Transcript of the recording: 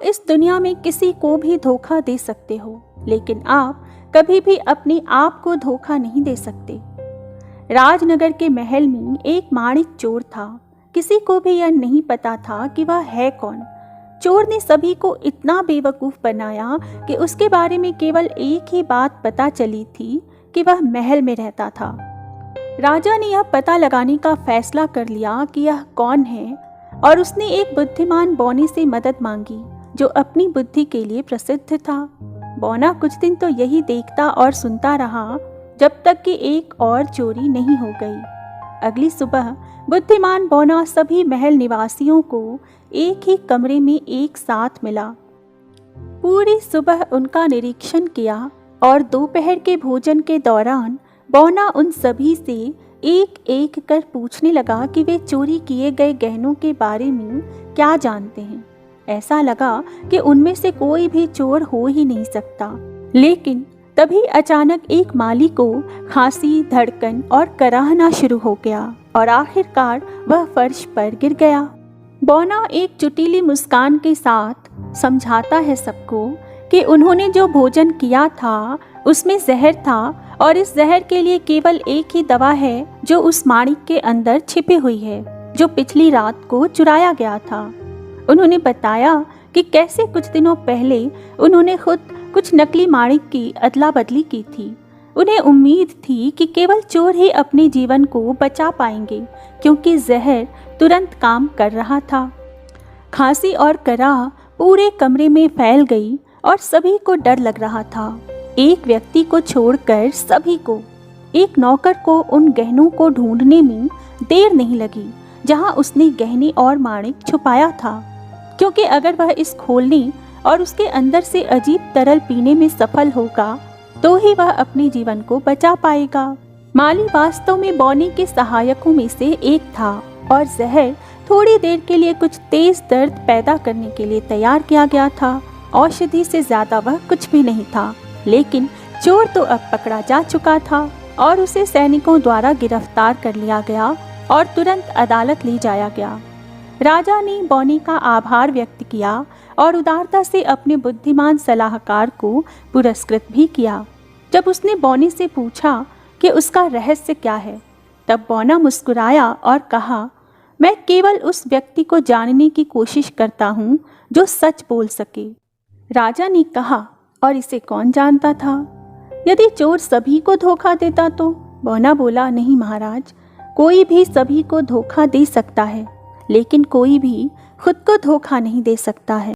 इस दुनिया में किसी को भी धोखा दे सकते हो, लेकिन आप कभी भी अपने आप को धोखा नहीं दे सकते। राजनगर के महल में एक माणिक चोर था। किसी को भी यह नहीं पता था कि वह है कौन। चोर ने सभी को इतना बेवकूफ़ बनाया कि उसके बारे में केवल एक ही बात पता चली थी कि वह महल में रहता था। राजा ने यह पता लगाने का फैसला कर लिया कि यह कौन है, और उसने एक बुद्धिमान बौने से मदद मांगी जो अपनी बुद्धि के लिए प्रसिद्ध था। बौना कुछ दिन तो यही देखता और सुनता रहा जब तक कि एक और चोरी नहीं हो गई। अगली सुबह बुद्धिमान बौना सभी महल निवासियों को एक ही कमरे में एक साथ मिला। पूरी सुबह उनका निरीक्षण किया और दोपहर के भोजन के दौरान बौना उन सभी से एक एक कर पूछने लगा कि वे चोरी किए गए गहनों के बारे में क्या जानते हैं। ऐसा लगा कि उनमें से कोई भी चोर हो ही नहीं सकता। लेकिन तभी अचानक एक माली को खांसी, धड़कन और कराहना शुरू हो गया और आखिरकार वह फर्श पर गिर गया। बौना एक चुटीली मुस्कान के साथ समझाता है सबको कि उन्होंने जो भोजन किया था उसमें जहर था और इस जहर के लिए केवल एक ही दवा है जो उस माणिक के अंदर छिपी हुई है, जो पिछली रात को चुराया गया था। उन्होंने बताया कि कैसे कुछ दिनों पहले उन्होंने खुद कुछ नकली माणिक की अदला बदली की थी। उन्हें उम्मीद थी कि केवल चोर ही अपने जीवन को बचा पाएंगे, क्योंकि जहर तुरंत काम कर रहा था। खांसी और कराह पूरे कमरे में फैल गई और सभी को डर लग रहा था। एक व्यक्ति को छोड़कर सभी को, एक नौकर को उन गहनों को ढूंढने में देर नहीं लगी जहां उसने गहने और माणिक छुपाया था, क्योंकि अगर वह इस खोलने और उसके अंदर से अजीब तरल पीने में सफल होगा तो ही वह अपने जीवन को बचा पाएगा। माली वास्तव में बौने के सहायकों में से एक था और जहर थोड़ी देर के लिए कुछ तेज दर्द पैदा करने के लिए तैयार किया गया था। औषधि से ज्यादा वह कुछ भी नहीं था। लेकिन चोर तो अब पकड़ा जा चुका था और उसे सैनिकों द्वारा गिरफ्तार कर लिया गया और तुरंत अदालत ले जाया गया। राजा ने बौने का आभार व्यक्त किया और उदारता से अपने बुद्धिमान सलाहकार को पुरस्कृत भी किया। जब उसने बौने से पूछा कि उसका रहस्य क्या है, तब बौना मुस्कुराया और कहा, मैं केवल उस व्यक्ति को जानने की कोशिश करता हूँ जो सच बोल सके। राजा ने कहा, और इसे कौन जानता था? यदि चोर सभी को धोखा देता तो? बौना बोला, नहीं महाराज, कोई भी सभी को धोखा दे सकता है, लेकिन कोई भी खुद को धोखा नहीं दे सकता है।